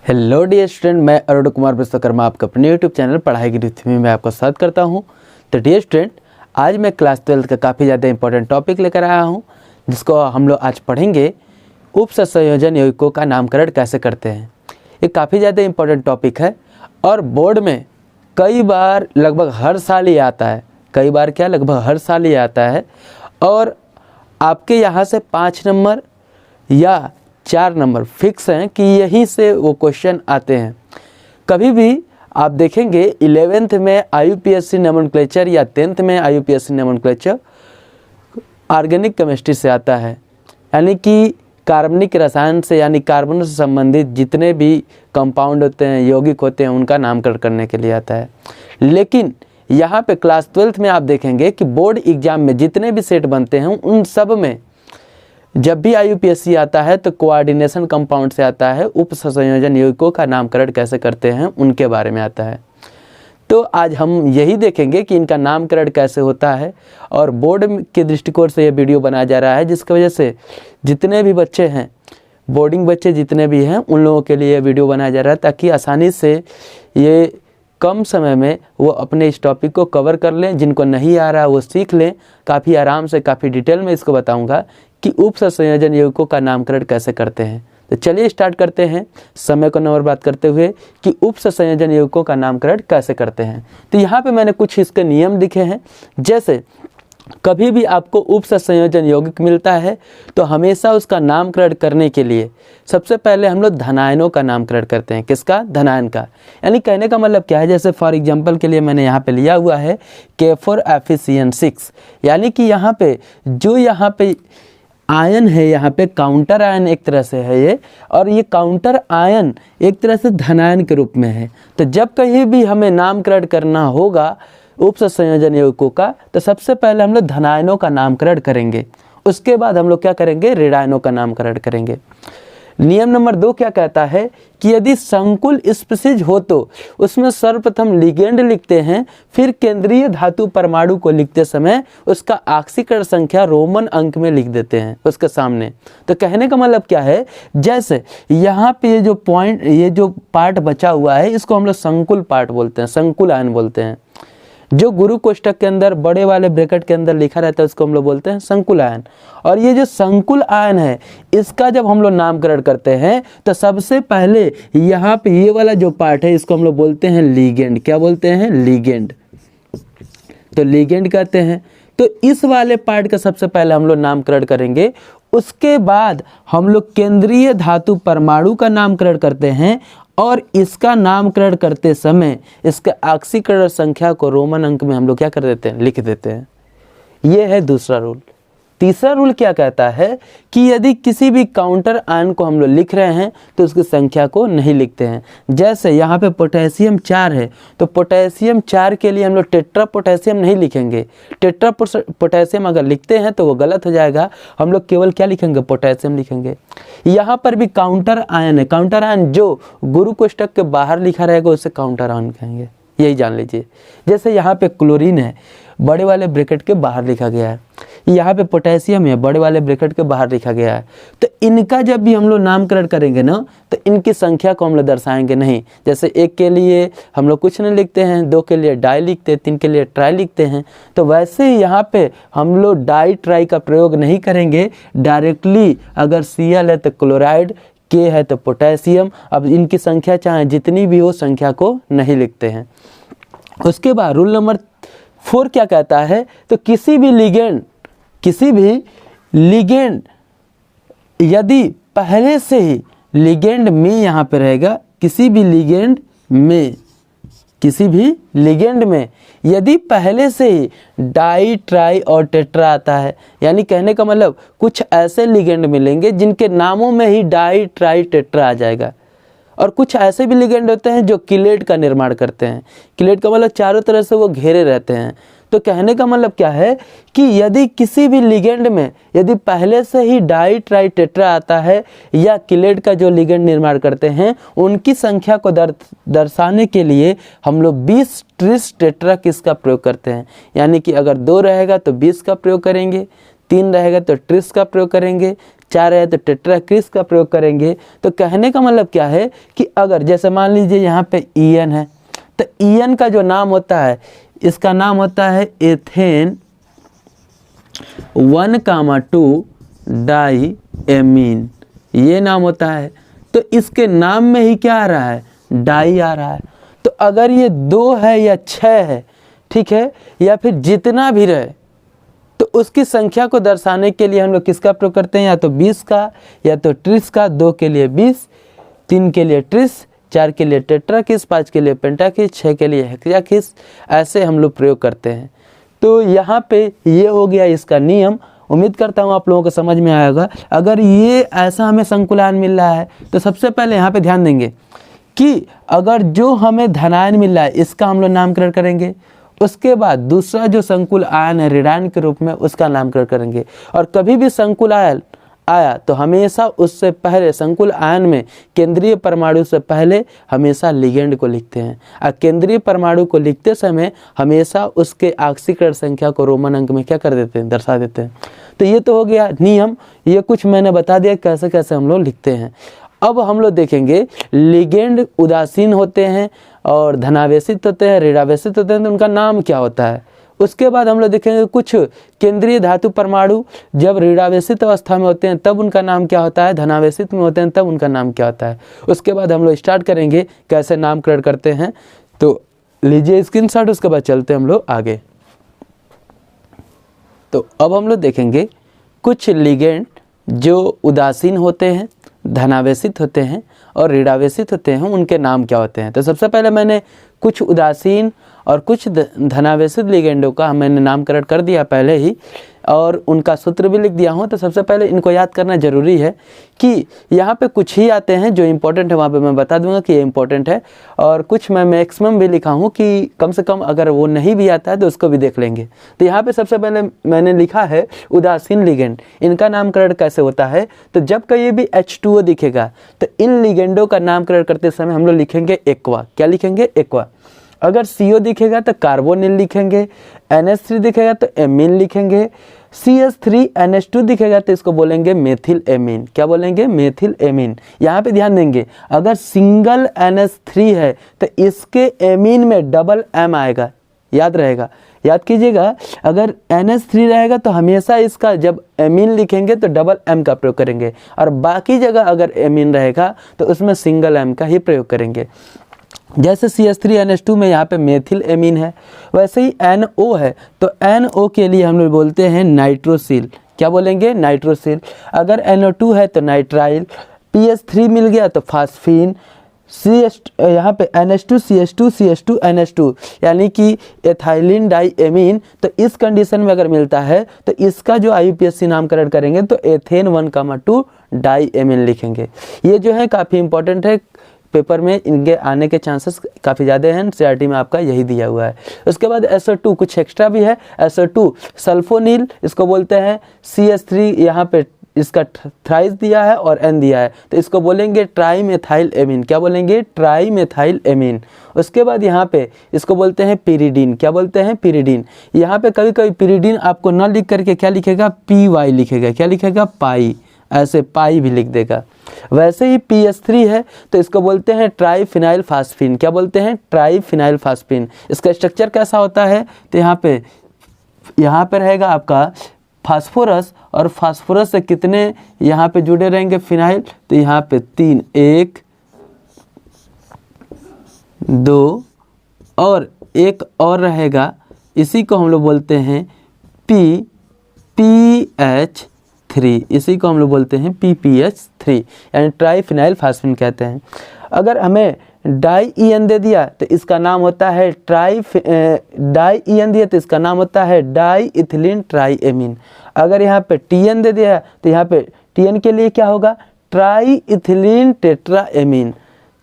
Hello dear student, मैं अरुण कुमार विश्वकर्मा आपका अपने यूट्यूब चैनल पढ़ाई की रिथमी में आपका स्वागत करता हूं। तो डियर स्टूडेंट, आज मैं क्लास 12 का काफ़ी ज़्यादा इंपॉर्टेंट टॉपिक लेकर आया हूं, जिसको हम लोग आज पढ़ेंगे। उप संयोजन यौगिकों का नामकरण कैसे करते हैं। ये काफ़ी ज़्यादा इंपॉर्टेंट टॉपिक है और बोर्ड में कई बार लगभग हर साल ही आता है। लगभग हर साल ही आता है और आपके यहाँ से 5 नंबर या 4 नंबर फिक्स हैं कि यहीं से वो क्वेश्चन आते हैं। कभी भी आप देखेंगे 11th में IUPAC नोमेनक्लेचर या 10th में IUPAC नोमेनक्लेचर ऑर्गेनिक केमिस्ट्री से आता है, यानी कि कार्बनिक रसायन से, यानी कार्बन से संबंधित जितने भी कंपाउंड होते हैं, यौगिक होते हैं, उनका नामकरण करने के लिए आता है। लेकिन यहाँ पे क्लास 12th में आप देखेंगे कि बोर्ड एग्जाम में जितने भी सेट बनते हैं उन सब में जब भी IUPAC आता है तो कोऑर्डिनेशन कंपाउंड से आता है। उप संयोजन यौगिकों का नामकरण कैसे करते हैं उनके बारे में आता है। तो आज हम यही देखेंगे कि इनका नामकरण कैसे होता है और बोर्ड के दृष्टिकोण से ये वीडियो बनाया जा रहा है, जिसकी वजह से जितने भी बच्चे हैं, बोर्डिंग बच्चे जितने भी हैं, उन लोगों के लिए ये वीडियो बनाया जा रहा है ताकि आसानी से ये कम समय में वो अपने इस टॉपिक को कवर कर लें। जिनको नहीं आ रहा वो सीख लें। काफ़ी आराम से, काफ़ी डिटेल में इसको बताऊंगा कि उप संयोजन यौगिकों का नामकरण कैसे करते हैं। तो चलिए स्टार्ट करते हैं, समय को नंबर बात करते हुए कि उप संयोजन यौगिकों का नामकरण कैसे करते हैं। तो यहाँ पे मैंने कुछ इसके नियम लिखे हैं। जैसे कभी भी आपको उप संयोजन यौगिक मिलता है तो हमेशा उसका नामकरण करने के लिए सबसे पहले हम लोग धनायनों का नामकरण करते हैं। किसका? धनायन का। यानी कहने का मतलब क्या है, जैसे फॉर एग्जांपल के लिए मैंने यहाँ पे लिया हुआ है K4FeCN6, यानी कि यहाँ पे जो यहाँ पे आयन है, यहाँ पे काउंटर आयन एक तरह से है ये, और ये काउंटर आयन एक तरह से धनायन के रूप में है। तो जब कहीं भी हमें नामकरण करना होगा उप संयोजन यौगिकों का, तो सबसे पहले हम लोग धनायनों का नामकरण करेंगे। उसके बाद हम लोग क्या करेंगे? ऋणायनों का नामकरण करेंगे। नियम नंबर 2 क्या कहता है कि यदि संकुल स्पीशीज हो तो उसमें सर्वप्रथम लिगेंड लिखते हैं, फिर केंद्रीय धातु परमाणु को लिखते समय उसका ऑक्सीकरण संख्या रोमन अंक में लिख देते हैं उसके सामने। तो कहने का मतलब क्या है, जैसे यहाँ पे ये जो पार्ट बचा हुआ है, इसको हम लोग संकुल पार्ट बोलते हैं, संकुल आयन बोलते हैं। जो गुरु कोष्ठक के अंदर बड़े वाले ब्रैकेट के अंदर लिखा रहता है उसको हम लोग बोलते हैं संकुल आयन। और ये जो संकुल आयन है, इसका जब हम लोग नामकरण करते हैं तो सबसे पहले यहाँ पे ये वाला जो पार्ट है इसको हम लोग बोलते हैं लिगेंड। क्या बोलते हैं? लिगेंड। तो लिगेंड कहते हैं। तो इस वाले पार्ट का सबसे पहले हम लोग नामकरण करेंगे। उसके बाद हम लोग केंद्रीय धातु परमाणु का नामकरण करते हैं और इसका नामकरण करते समय इसके ऑक्सीकरण संख्या को रोमन अंक में हम लोग क्या कर देते हैं? लिख देते हैं। ये है दूसरा रूल। तीसरा रूल क्या कहता है कि यदि किसी भी काउंटर आयन को हम लोग लिख रहे हैं तो उसकी संख्या को नहीं लिखते हैं। जैसे यहाँ पे पोटेशियम 4 है तो पोटेशियम 4 के लिए हम लोग टेट्रा पोटेशियम नहीं लिखेंगे। टेट्रा पोटेशियम अगर लिखते हैं तो वो गलत हो जाएगा। हम लोग केवल क्या लिखेंगे? पोटेशियम लिखेंगे। यहाँ पर भी काउंटर आयन है। काउंटर आयन जो गुरु कोष्ठक के बाहर लिखा रहेगा उसे काउंटर आयन कहेंगे, यही जान लीजिए। जैसे यहाँ पे क्लोरीन है, बड़े वाले ब्रैकेट के बाहर लिखा गया है। यहाँ पे पोटेशियम है, बड़े वाले ब्रैकेट के बाहर लिखा गया है। तो इनका जब भी हम लोग नामकरण करेंगे ना, तो इनकी संख्या को हम लोग दर्शाएंगे नहीं। जैसे 1 के लिए हम लोग कुछ नहीं लिखते हैं, 2 के लिए डाई लिखते हैं, 3 के लिए ट्राई लिखते हैं। तो वैसे ही यहाँ पे हम लोग डाई ट्राई का प्रयोग नहीं करेंगे। डायरेक्टली अगर Cl है तो क्लोराइड, K है तो पोटेशियम। अब इनकी संख्या चाहे जितनी भी हो, संख्या को नहीं लिखते हैं। उसके बाद रूल नंबर 4 क्या कहता है, तो किसी भी लिगेंड यदि पहले से ही लिगेंड में यहाँ पे रहेगा, किसी भी लिगेंड में यदि पहले से ही डाई, ट्राई और टेट्रा आता है, यानी कहने का मतलब कुछ ऐसे लिगेंड मिलेंगे जिनके नामों में ही डाई, ट्राई, टेट्रा आ जाएगा। और कुछ ऐसे भी लिगेंड होते हैं जो किलेट का निर्माण करते हैं। किलेट का मतलब चारों तरह से वो घेरे रहते हैं। तो कहने का मतलब क्या है कि यदि किसी भी लिगेंड में यदि पहले से ही डाई, ट्राई, टेट्रा आता है या किलेट का जो लिगेंड निर्माण करते हैं, उनकी संख्या को दर्शाने के लिए हम लोग 20 ट्रिस टेट्रा किसका प्रयोग करते हैं। यानी कि अगर 2 रहेगा तो 20 का प्रयोग करेंगे, 3 रहेगा तो ट्रिस का प्रयोग करेंगे, 4 है तो टेट्राक्रिस का प्रयोग करेंगे। तो कहने का मतलब क्या है कि अगर जैसे मान लीजिए यहाँ पे ईएन है, तो ईएन का जो नाम होता है इसका नाम होता है एथेन 1,2 डाई एमीन, ये नाम होता है। तो इसके नाम में ही क्या आ रहा है, डाई आ रहा है। तो अगर ये 2 है या 6 है, ठीक है, या फिर जितना भी रहे, तो उसकी संख्या को दर्शाने के लिए हम लोग किसका प्रयोग करते हैं, या तो 20 का या तो ट्रिस का। 2 के लिए 20, 3 के लिए ट्रिस, 4 के लिए टेट्राकिस, 5 के लिए पेंटाकिस, 6 के लिए हेक्साकिस, ऐसे हम लोग प्रयोग करते हैं। तो यहाँ पे ये हो गया इसका नियम। उम्मीद करता हूँ आप लोगों को समझ में आएगा। अगर ये ऐसा हमें संकुलायन मिल रहा है तो सबसे पहले यहाँ पे ध्यान देंगे कि अगर जो हमें धनायन मिल रहा है इसका हम लोग नामकरण करेंगे, उसके बाद दूसरा जो संकुल आयन है ऋणायन के रूप में उसका नामकरण करेंगे। और कभी भी संकुल आयन आया तो हमेशा उससे पहले संकुल आयन में केंद्रीय परमाणु से पहले हमेशा लिगेंड को लिखते हैं। और केंद्रीय परमाणु को लिखते समय हमेशा उसके ऑक्सीकरण संख्या को रोमन अंक में क्या कर देते हैं, दर्शा देते हैं। तो ये तो हो गया नियम, ये कुछ मैंने बता दिया कैसे कैसे हम लोग लिखते हैं। अब हम लोग देखेंगे लिगेंड उदासीन होते हैं और धनावेशित होते हैं, ऋणावेशित होते हैं, तो उनका नाम क्या होता है। उसके बाद हम लोग देखेंगे कुछ केंद्रीय धातु परमाणु जब ऋणावेशित अवस्था में होते हैं तब उनका नाम क्या होता है, धनावेशित में होते हैं तब उनका नाम क्या होता है। उसके बाद हम लोग स्टार्ट करेंगे कैसे नामकरण करते हैं। तो लीजिए स्क्रीनशॉट, उसके बाद चलते हैं हम लोग आगे। तो अब हम लोग देखेंगे कुछ लिगेंड जो उदासीन होते हैं, धनावेशित होते हैं और ऋणावेशित होते हैं, उनके नाम क्या होते हैं। तो सबसे पहले मैंने कुछ उदासीन और कुछ धनावेशित लिगेंडों का मैंने नामकरण कर दिया पहले ही, और उनका सूत्र भी लिख दिया हूँ। तो सबसे पहले इनको याद करना जरूरी है कि यहाँ पे कुछ ही आते हैं जो इम्पोर्टेंट है, वहाँ पे मैं बता दूंगा कि ये इम्पोर्टेंट है, और कुछ मैं मैक्सिमम भी लिखा हूँ कि कम से कम अगर वो नहीं भी आता है तो उसको भी देख लेंगे। तो यहाँ पे सबसे पहले मैंने लिखा है उदासीन लिगेंड, इनका नामकरण कैसे होता है। तो जब कहीं भी H2O दिखेगा तो इन लिगेंडों का नामकरण करते समय हम लोग लिखेंगे एक्वा। क्या लिखेंगे, एक्वा। अगर CO दिखेगा तो कार्बोनिल लिखेंगे, NH3 दिखेगा तो एमीन लिखेंगे, CH3NH2 दिखेगा तो इसको बोलेंगे मेथिल एमीन। क्या बोलेंगे, मेथिल एमीन। यहाँ पे ध्यान देंगे अगर सिंगल NH3 है तो इसके एमीन में डबल M आएगा, याद रहेगा, याद कीजिएगा। अगर NH3 रहेगा तो हमेशा इसका जब एमीन लिखेंगे तो डबल M का प्रयोग करेंगे, और बाकी जगह अगर एमीन रहेगा तो उसमें सिंगल M का ही प्रयोग करेंगे। जैसे CH3NH2 में यहाँ पे मेथिल एमीन है, वैसे ही NO है तो NO के लिए हम लोग बोलते हैं नाइट्रोसिल। क्या बोलेंगे, नाइट्रोसिल। अगर NO2 है तो नाइट्राइल, PH3 मिल गया तो फास्फीन, यहाँ पे NH2 CH2 CH2 NH2 यानी कि एथाइलिन डाई एमीन। तो इस कंडीशन में अगर मिलता है तो इसका जो IUPAC नामकरण करेंगे तो एथेन 1,2 डाई एमीन लिखेंगे। ये जो है काफ़ी इंपॉर्टेंट है, पेपर में इनके आने के चांसेस काफ़ी ज़्यादा हैं। CRT में आपका यही दिया हुआ है। उसके बाद SO2 कुछ एक्स्ट्रा भी है। SO2 सल्फोनिल इसको बोलते हैं। CH3 यहाँ पे इसका थ्राइस दिया है और N दिया है तो इसको बोलेंगे ट्राईमेथाइल एमीन। क्या बोलेंगे, ट्राईमेथाइल एमीन। उसके बाद यहाँ पे इसको बोलते हैं पिरिडीन। क्या बोलते हैं, पिरिडीन। यहाँ पे कभी कभी पिरिडीन आपको न लिख करके क्या लिखेगा, PY लिखेगा। क्या लिखेगा, पाई, ऐसे पाई भी लिख देगा। वैसे ही PH3 है तो इसको बोलते हैं ट्राईफिनाइल फास्फीन। क्या बोलते हैं, ट्राईफिनाइल फास्फीन। इसका स्ट्रक्चर कैसा होता है, तो यहाँ पे रहेगा आपका फास्फोरस, और फास्फोरस से कितने यहाँ पे जुड़े रहेंगे फिनाइल, तो यहाँ पे 3, 1 2 और एक और रहेगा, इसी को हम लोग बोलते हैं PPH3। इसी को हम लोग बोलते हैं PPH3 यानी ट्राईफिनाइल फास्फीन कहते हैं। अगर हमें डाई EN दे दिया तो इसका नाम होता है डाई EN दिया तो इसका नाम होता है डाई इथिलीन ट्राई एमीन। अगर यहाँ पे TN दे दिया तो यहाँ पे TN के लिए क्या होगा, ट्राई इथिलीन टेट्रा एमीन।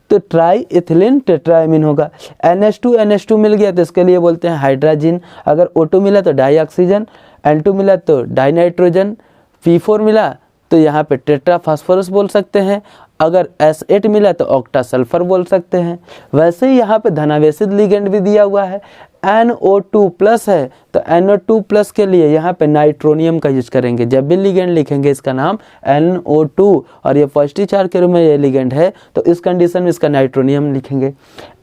तो ट्राई इथिलीन टेट्रा एमीन होगा। NH2 मिल गया तो इसके लिए बोलते हैं हाइड्रोजन। अगर O2 मिला तो डाई ऑक्सीजन, N2 मिला तो डाई नाइट्रोजन, P4 मिला तो यहाँ पे टेट्रा फास्फोरस बोल सकते हैं। अगर S8 मिला तो ऑक्टा सल्फर बोल सकते हैं। वैसे ही यहाँ पे धनावेशित लिगेंड भी दिया हुआ है, NO2 प्लस है तो NO2 प्लस के लिए यहाँ पे नाइट्रोनियम का यूज करेंगे। जब भी लिगेंड लिखेंगे इसका नाम NO2 और ये फर्स्ट चार के रूप में ये लिगेंड है तो इस कंडीशन में इसका नाइट्रोनियम लिखेंगे।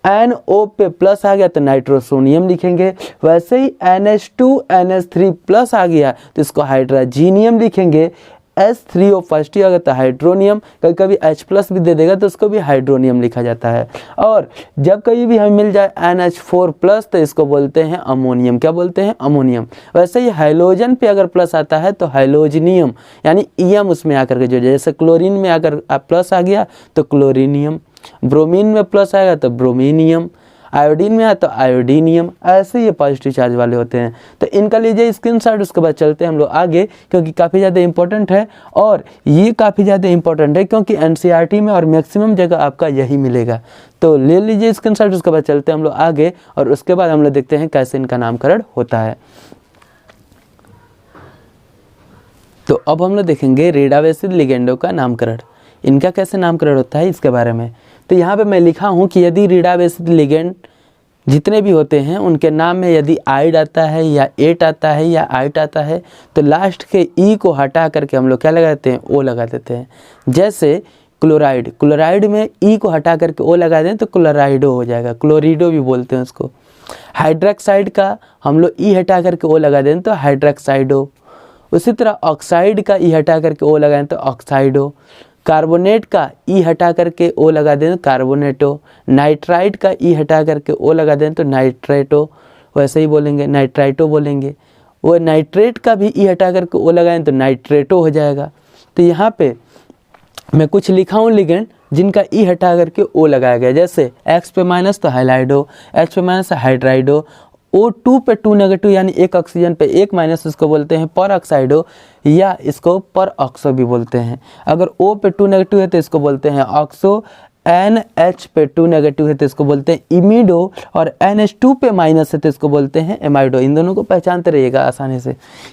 NO पे प्लस आ गया तो नाइट्रोसोनियम लिखेंगे। वैसे ही NH2 NH3 प्लस आ गया तो इसको हाइड्रोजीनियम लिखेंगे। H3O फर्स्ट ही आ गया तो हाइड्रोनियम, कभी कभी H प्लस भी दे देगा तो उसको भी हाइड्रोनियम लिखा जाता है। और जब कहीं भी हमें मिल जाए NH4 प्लस तो इसको बोलते हैं अमोनियम। क्या बोलते हैं? अमोनियम। वैसे ही हाइड्रोजन पे अगर प्लस आता है तो हाइड्रोजनियम, यानी ईएम उसमें आकर के जो, जैसे क्लोरीन में अगर प्लस आ गया तो क्लोरीनियम, ब्रोमीन में प्लस आएगा तो ब्रोमीनियम, आयोडीन में आया तो आयोडीनियम। ऐसे ये पॉजिटिव चार्ज वाले होते हैं। तो इनका लीजिए स्क्रीनशॉट, उसके बाद चलते हैं हम लोग आगे क्योंकि काफ़ी ज़्यादा इंपॉर्टेंट है। और ये काफ़ी ज़्यादा इंपॉर्टेंट है क्योंकि एनसीईआरटी में और मैक्सिमम जगह आपका यही मिलेगा। तो ले लीजिए स्क्रीनशॉट, उसके बाद चलते हैं हम लोग आगे और उसके बाद हम लोग देखते हैं कैसे इनका नामकरण होता है। तो अब हम लोग देखेंगे रेडावेशित लिगेंडों का नामकरण, इनका कैसे नामकरण होता है इसके बारे में। तो यहाँ पे मैं लिखा हूँ कि यदि रेडावेशित लिगेंड जितने भी होते हैं उनके नाम में यदि आइड आता है या एट आता है या आइट आता है तो लास्ट के ई को हटा करके हम लोग क्या लगा देते हैं? ओ लगा देते हैं। जैसे क्लोराइड, क्लोराइड में ई को हटा करके ओ लगा दें तो क्लोराइडो हो जाएगा, क्लोरिडो भी बोलते हैं उसको। हाइड्रोक्साइड का हम लोग ई हटा करके ओ लगा दें तो हाइड्रोक्साइडो। उसी तरह ऑक्साइड का ई हटा करके ओ लगाएं तो ऑक्साइडो। कार्बोनेट का ई हटा करके ओ लगा दें तो कार्बोनेटो। नाइट्राइट का ई हटा करके ओ लगा दें तो नाइट्रेटो, वैसे ही बोलेंगे नाइट्राइटो बोलेंगे। वो नाइट्रेट का भी ई हटा करके ओ लगाएं तो नाइट्रेटो हो जाएगा। तो यहाँ पे मैं कुछ लिखा हूँ लिगेंड जिनका ई हटा करके ओ लगाया गया, जैसे X पे माइनस तो हाइलाइडो, H पे माइनस हाइड्राइडो, O2 पे 2 नेगेटिव यानी एक ऑक्सीजन पे एक माइनस, इसको बोलते हैं पर ऑक्साइडो या इसको पर ऑक्सो भी बोलते हैं। अगर O पे 2 नेगेटिव है तो इसको बोलते हैं ऑक्सो, NH पे 2 नेगेटिव है तो इसको बोलते हैं इमिडो और NH2 पे माइनस है तो इसको बोलते हैं एमाइडो। इन दोनों को पहचानते रहिएगा आसानी से,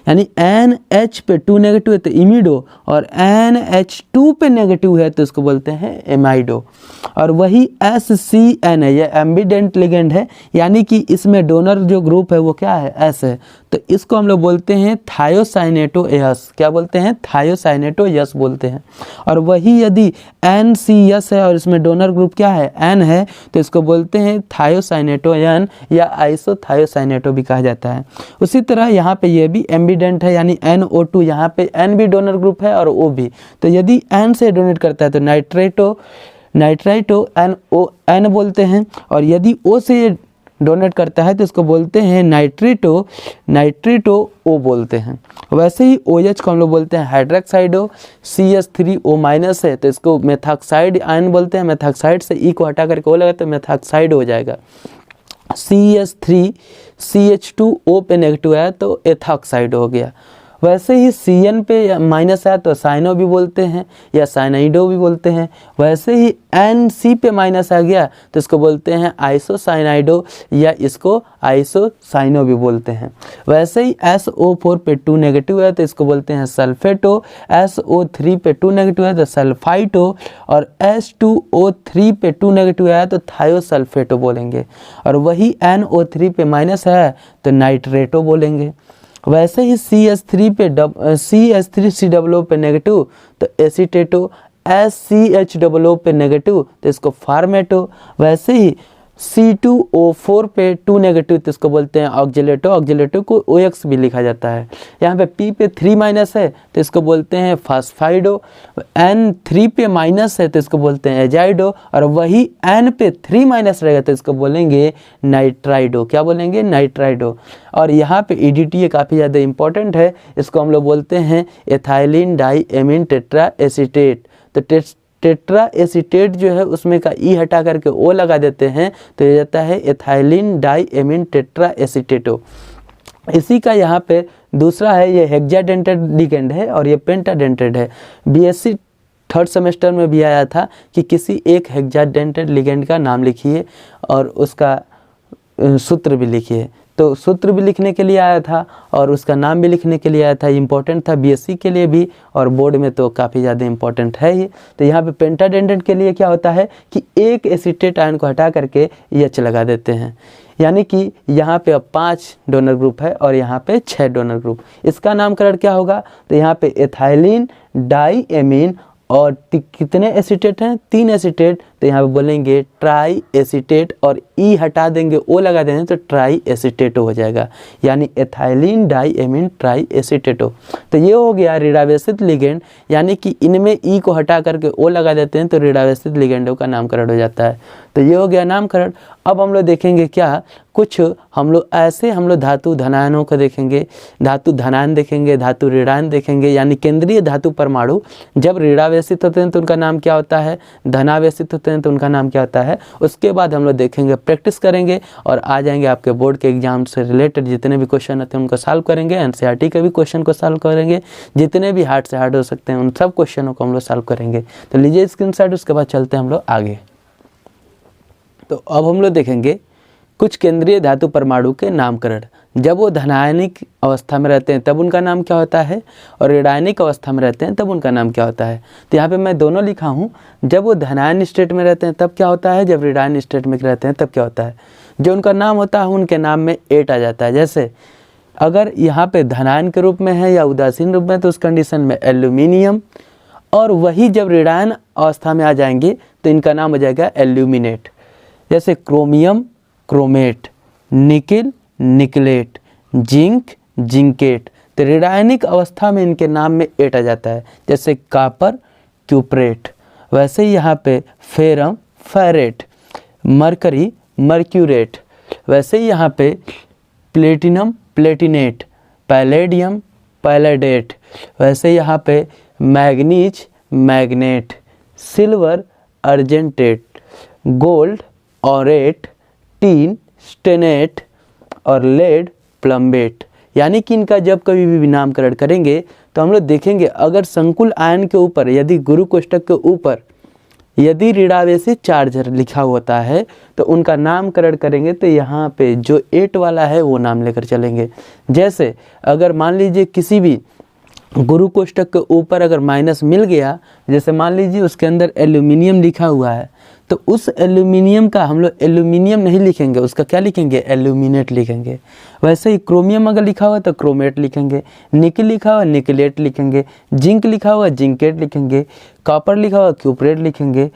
यानी NH पे 2 नेगेटिव है तो इमिडो और NH2 पे नेगेटिव है तो इसको बोलते हैं एमाइडो। और वही SCN है, यह एम्बिडेंट लिगेंड है, यानी कि इसमें डोनर जो ग्रुप है वो क्या है? S है, तो इसको हम लोग बोलते हैं थायोसाइनेटो यस। क्या बोलते हैं? थायोसाइनेटो यस बोलते हैं। और वही यदि NCS है और इसमें डोनर ग्रुप क्या है? N है, तो इसको बोलते हैं थायोसाइनेटो N या आइसोथायोसाइनेटो भी कहा जाता है। उसी तरह यहाँ पे ये भी एम्बिडेंट है, यानी NO2, यहाँ पे N भी डोनर ग्रुप है और O भी। तो यदि N से डोनेट करता है तो नाइट्राइटो N बोलते हैं, और यदि O से डोनेट करता है तो इसको बोलते हैं नाइट्रेटो O बोलते हैं। वैसे ही OH को हम लोग बोलते हैं हाइड्रोक्साइडो। CH3O माइनस है तो इसको मेथॉक्साइड आयन बोलते हैं। मेथॉक्साइड से E को हटा करके O लगा तो मेथॉक्साइड हो जाएगा। CH3 CH2O पे नेगेटिव आया तो एथॉक्साइड हो गया। वैसे ही CN पे माइनस आया तो साइनो भी बोलते हैं या साइनाइडो भी बोलते हैं। वैसे ही NC पे माइनस आ गया तो इसको बोलते हैं आइसोसाइनाइडो या इसको आइसोसाइनो भी बोलते हैं। वैसे ही SO4 पे 2 नेगेटिव है तो इसको बोलते हैं सल्फेटो। SO3 पे 2 नेगेटिव है तो सल्फाइटो और H2O3 पे 2 नेगेटिव आया तो थायोसल्फेटो बोलेंगे। और वही NO3 पे माइनस है तो नाइट्रेटो बोलेंगे। वैसे ही CH3COO पे नेगेटिव तो एसीटेटो। SCHOO पे नेगेटिव तो इसको फार्मेटो। वैसे ही C2O4 पे 2 नेगेटिव तो इसको बोलते हैं ऑक्जेलेटो। ऑक्जेलेटो को OX भी लिखा जाता है। यहाँ पे P पे 3 माइनस है तो इसको बोलते हैं फास्फाइडो। N3 पे माइनस है तो इसको बोलते हैं एजाइडो। और वही N पे 3 माइनस रहेगा तो इसको बोलेंगे नाइट्राइडो। क्या बोलेंगे? नाइट्राइडो। और यहाँ पे EDT ये काफ़ी ज़्यादा इंपॉर्टेंट है, इसको हम लोग बोलते हैं एथाइलिन डाईएमीन टेट्रा एसीटेट। तो टेट्रा एसीटेट जो है उसमें का ई हटा करके ओ लगा देते हैं तो ये जाता है एथाइलिन डाईएमीन टेट्रा एसीटेटो। इसी का यहाँ पे दूसरा है, ये हेक्साडेंटेड लिगेंड है और ये पेंटाडेंटेड है। BSc थर्ड सेमेस्टर में भी आया था कि किसी एक हेक्साडेंटेड लिगेंड का नाम लिखिए और उसका सूत्र भी लिखिए। तो सूत्र भी लिखने के लिए आया था और उसका नाम भी लिखने के लिए आया था, इम्पोर्टेंट था बीएससी के लिए भी और बोर्ड में तो काफ़ी ज़्यादा इम्पोर्टेंट है ही। तो यहाँ पे पेंटाडेंडेंट के लिए क्या होता है कि एक एसीटेट आयन को हटा करके एच लगा देते हैं, यानी कि यहाँ पे अब 5 डोनर ग्रुप है और यहाँ पे 6 डोनर ग्रुप। इसका नामकरण क्या होगा, तो यहाँ पे एथाइलिन डाईएमीन और कितने एसीटेट हैं, 3 एसीटेट, तो यहाँ पे बोलेंगे ट्राई एसीटेट और ई हटा देंगे, ओ लगा देंगे तो ट्राई एसीटेटो हो जाएगा, यानी एथाइलिन डाईएमीन ट्राई एसीटेटो। तो ये हो गया ऋणावेशित लिगेंड, यानी कि इनमें ई को हटा करके ओ लगा देते हैं तो ऋणावेशित लिगेंडों का नामकरण हो जाता है। तो ये हो गया नामकरण। अब हम लोग देखेंगे क्या, कुछ हम लोग धातु धनायनों को देखेंगे, धातु धनायन देखेंगे, धातु ऋणायन देखेंगे, यानी केंद्रीय धातु परमाणु जब ऋणावेशित होते हैं तो उनका नाम क्या होता है, धनावेशित होते हैं तो उनका नाम क्या होता है। उसके बाद हम लोग देखेंगे, प्रैक्टिस करेंगे और आ जाएंगे आपके बोर्ड के एग्जाम से रिलेटेड जितने भी क्वेश्चन होते हैं उनको सॉल्व करेंगे, एनसीईआरटी के भी क्वेश्चन को सॉल्व करेंगे, जितने भी हार्ड से हार्ड हो सकते हैं उन सब क्वेश्चनों को हम लोग सॉल्व करेंगे। तो लीजिए स्क्रीनशॉट, उसके बाद चलते हैं हम लोग आगे। तो अब हम लोग देखेंगे कुछ केंद्रीय धातु परमाणु के नामकरण। जब वो धनायनिक अवस्था में रहते हैं तब उनका नाम क्या होता है और ऋणायनिक अवस्था में रहते हैं तब उनका नाम क्या होता है। तो यहाँ पे मैं दोनों लिखा हूँ, जब वो धनायन स्टेट में रहते हैं तब क्या होता है, जब ऋणायन स्टेट में रहते हैं तब क्या होता है। जो उनका नाम होता है उनके नाम में एट आ जाता है। जैसे अगर यहाँ पे धनायन के रूप में है या उदासीन रूप में तो उस कंडीशन में एल्यूमिनियम, और वही जब ऋणायन अवस्था में आ जाएंगे तो इनका नाम हो जाएगा एल्यूमिनेट। जैसे chromium chromate, nickel nickelate, zinc zincate. तो ऋणायनिक अवस्था में इनके नाम में एट आ जाता है। जैसे कापर क्यूप्रेट, वैसे ही यहाँ पे फेरम फेरेट, मरकरी मर्क्यूरेट, वैसे ही यहाँ पे प्लेटिनम प्लेटिनेट, पैलेडियम पैलेडेट, वैसे यहाँ पे manganese manganate, silver argentate, gold aurate, tin stannate और लेड प्लम्बेट। यानी कि इनका जब कभी भी नामकरण करेंगे तो हम लोग देखेंगे अगर संकुल आयन के ऊपर यदि गुरु कोष्ठक के ऊपर यदि ऋणावेशित चार्ज लिखा होता है तो उनका नामकरण करेंगे तो यहाँ पे जो 8 वाला है वो नाम लेकर चलेंगे। जैसे अगर मान लीजिए किसी भी गुरु कोष्ठक के ऊपर अगर माइनस मिल गया, जैसे मान लीजिए उसके अंदर एल्यूमिनियम लिखा हुआ है तो उस एल्यूमिनियम का हम लोग एल्यूमिनियम नहीं लिखेंगे, उसका क्या लिखेंगे, एल्यूमिनेट लिखेंगे। वैसे ही क्रोमियम अगर लिखा हुआ तो क्रोमेट लिखेंगे, निकिल लिखा हुआ निकलेट लिखेंगे, जिंक लिखा हुआ जिंकेट लिखेंगे, कॉपर लिखा हुआ क्यूपरेट लिखेंगे,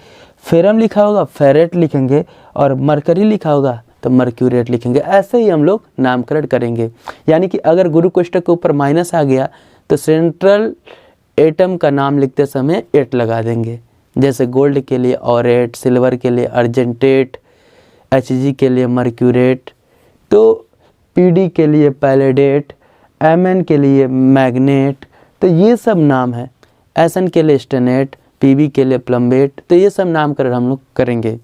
फेरम लिखा होगा फेरेट लिखेंगे और मरकरी लिखा होगा तो मर्क्यूरेट लिखेंगे। ऐसे ही हम लोग नामकरण करेंगे। यानी कि अगर गुरु कोष्ठक के ऊपर माइनस आ गया तो सेंट्रल एटम का नाम लिखते समय 8 लगा देंगे। जैसे गोल्ड के लिए ऑरेट, सिल्वर के लिए अर्जेंटेट, Hg के लिए मर्क्यूरेट, तो Pd के लिए पैलेडेट, Mn के लिए मैग्नेट, तो ये सब नाम है। Sn के लिए स्टेनेट, Pb के लिए प्लम्बेट, तो ये सब नामकरण हम लोग करेंगे।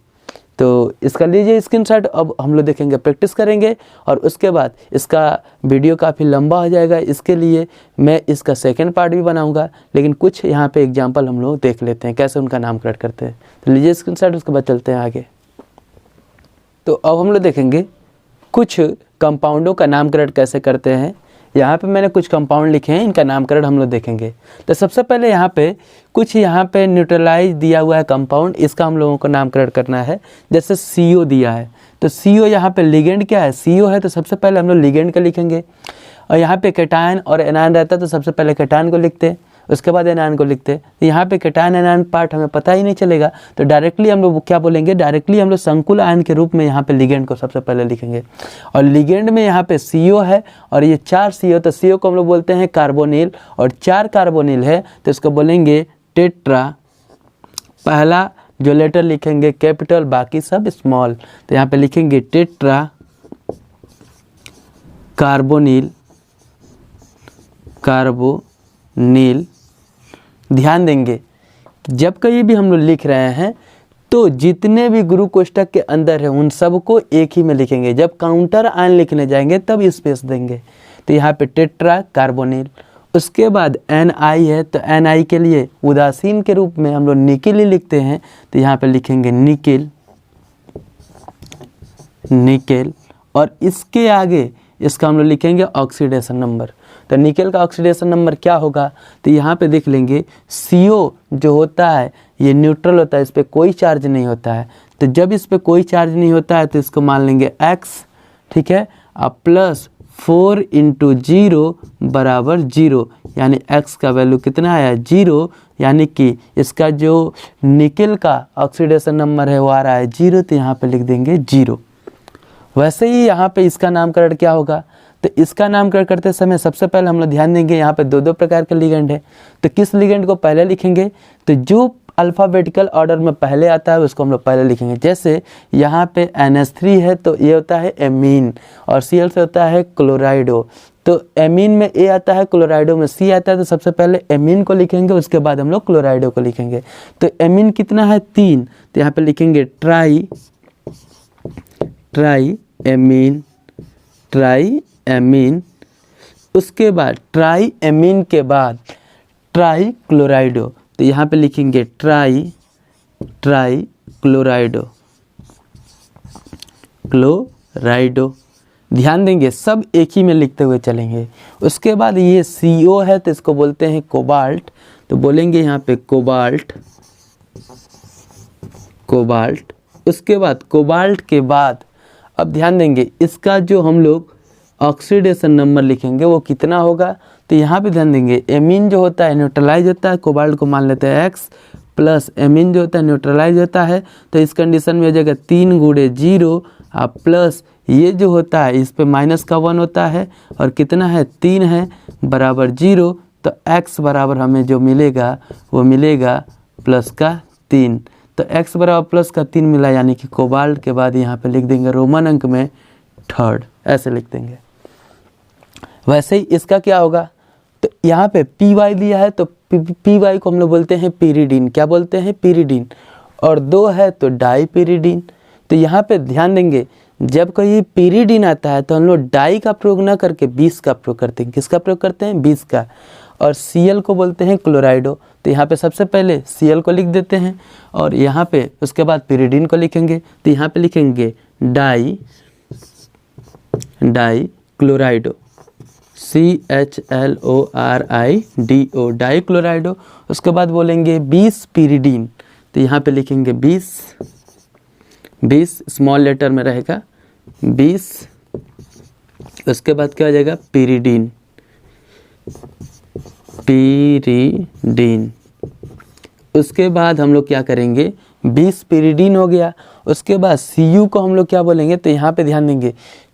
तो इसका लीजिए स्क्रीनशॉट। अब हम लोग देखेंगे, प्रैक्टिस करेंगे और उसके बाद इसका वीडियो काफ़ी लंबा हो जाएगा, इसके लिए मैं इसका सेकंड पार्ट भी बनाऊंगा, लेकिन कुछ यहाँ पे एग्जांपल हम लोग देख लेते हैं कैसे उनका नामकरण करते हैं। तो लीजिए स्क्रीनशॉट, उसके बाद चलते हैं आगे। तो अब हम लोग देखेंगे कुछ कंपाउंडों का नामकरण कैसे करते हैं। यहाँ पे मैंने कुछ कंपाउंड लिखे हैं, इनका नामकरण हम लोग देखेंगे। तो सबसे पहले यहाँ पे न्यूट्रलाइज दिया हुआ है कंपाउंड, इसका हम लोगों को नामकरण करना है। जैसे CO दिया है तो CO यहाँ पे लिगेंड क्या है, CO है तो सबसे पहले हम लोग लिगेंड का लिखेंगे। और यहाँ पे कैटायन और एनायन रहता है तो सबसे पहले कैटायन को लिखते हैं, उसके बाद एनायन को लिखते हैं। तो यहाँ पे कैटायन एनायन पार्ट हमें पता ही नहीं चलेगा, तो डायरेक्टली हम लोग क्या बोलेंगे, डायरेक्टली हम लोग संकुल आयन के रूप में यहाँ पे लिगेंड को सबसे पहले लिखेंगे। और लिगेंड में यहाँ पे CO है और ये 4 CO, तो CO को हम लोग बोलते हैं कार्बोनिल, और 4 कार्बोनिल है तो इसको बोलेंगे टेट्रा। पहला जो लेटर लिखेंगे कैपिटल, बाकी सब स्मॉल, तो यहाँ पे लिखेंगे टेट्रा कार्बोनिल कार्बोनिल। ध्यान देंगे जब कहीं भी हम लोग लिख रहे हैं तो जितने भी गुरु कोष्ठक के अंदर है उन सबको एक ही में लिखेंगे। जब काउंटर आयन लिखने जाएंगे तब स्पेस देंगे। तो यहाँ पे टेट्रा कार्बोनिल, उसके बाद Ni है तो Ni के लिए उदासीन के रूप में हम लोग निकिल ही लिखते हैं, तो यहाँ पे लिखेंगे निकिल निकेल। और इसके आगे इसका हम लोग लिखेंगे ऑक्सीडेशन नंबर। तो निकेल का ऑक्सीडेशन नंबर क्या होगा, तो यहाँ पे देख लेंगे CO जो होता है ये न्यूट्रल होता है, इस पर कोई चार्ज नहीं होता है। तो जब इस पर कोई चार्ज नहीं होता है तो इसको मान लेंगे x, ठीक है, अब प्लस 4 × 0 बराबर 0, यानी x का वैल्यू कितना आया 0, यानी कि इसका जो निकेल का ऑक्सीडेशन नंबर है वो आ रहा है 0, तो यहाँ पे लिख देंगे 0। वैसे ही यहाँ पे इसका नामकरण क्या होगा, तो इसका नामकरण करते समय सबसे पहले हम लोग ध्यान देंगे यहाँ पे दो प्रकार के लिगेंड है। तो किस लिगेंड को पहले लिखेंगे, तो जो अल्फ़ाबेटिकल ऑर्डर में पहले आता है उसको हम लोग पहले लिखेंगे। जैसे यहाँ पे NH3 है तो ये होता है एमीन, और Cl से होता है क्लोराइडो। तो एमीन में A आता है, क्लोराइडो में C आता है, तो सबसे पहले एमीन को लिखेंगे, उसके बाद हम लोग क्लोराइडो को लिखेंगे। तो एमीन कितना है 3, तो यहाँ पे लिखेंगे ट्राई एमीन, उसके बाद ट्राई एमीन के बाद ट्राई क्लोराइडो, तो यहाँ पे लिखेंगे ट्राई क्लोराइडो। ध्यान देंगे सब एक ही में लिखते हुए चलेंगे। उसके बाद ये CO है तो इसको बोलते हैं कोबाल्ट, तो बोलेंगे यहाँ पे कोबाल्ट। उसके बाद कोबाल्ट के बाद अब ध्यान देंगे इसका जो हम लोग ऑक्सीडेशन नंबर लिखेंगे वो कितना होगा, तो यहाँ पे ध्यान देंगे एमीन जो होता है न्यूट्रलाइज होता है, कोबाल्ट को मान लेते हैं x, प्लस एमीन जो होता है न्यूट्रलाइज होता है, तो इस कंडीशन में हो जाएगा 3 × 0 प्लस ये जो होता है इस पे माइनस का 1 होता है, और कितना है 3 है बराबर 0, तो x बराबर हमें जो मिलेगा वो मिलेगा प्लस का 3। तो x बराबर प्लस का 3 मिला, यानी कि कोबाल्ट के बाद यहाँ पे लिख देंगे रोमन अंक में 3rd, ऐसे लिख देंगे। वैसे ही इसका क्या होगा, तो यहाँ पे py दिया है तो py को हम लोग बोलते हैं पीरिडीन। क्या बोलते हैं, पीरिडीन। और 2 है तो डाईपीरिडीन। तो यहाँ पे ध्यान देंगे जब कोई पीरिडीन आता है तो हम लोग डाई का प्रयोग ना करके 20 का प्रयोग करते हैं। किसका प्रयोग करते हैं, 20 का। और Cl को बोलते हैं क्लोराइडो, तो यहाँ पे सबसे पहले Cl को लिख देते हैं, और यहाँ पे उसके बाद पीरिडीन को लिखेंगे, तो यहाँ पे लिखेंगे डाई क्लोराइडो, CHLORIDO, डाई क्लोराइडो। उसके बाद बोलेंगे 20 पीरिडीन, तो यहाँ पे लिखेंगे 20 स्मॉल लेटर में रहेगा 20। उसके बाद क्या हो जाएगा, पीरिडीन। उसके बाद हम लोग क्या करेंगे, 20 पीरिडीन हो गया। उसके बाद Cu को हम लोग क्या बोलेंगे, तो यहाँ पे ध्यान देंगे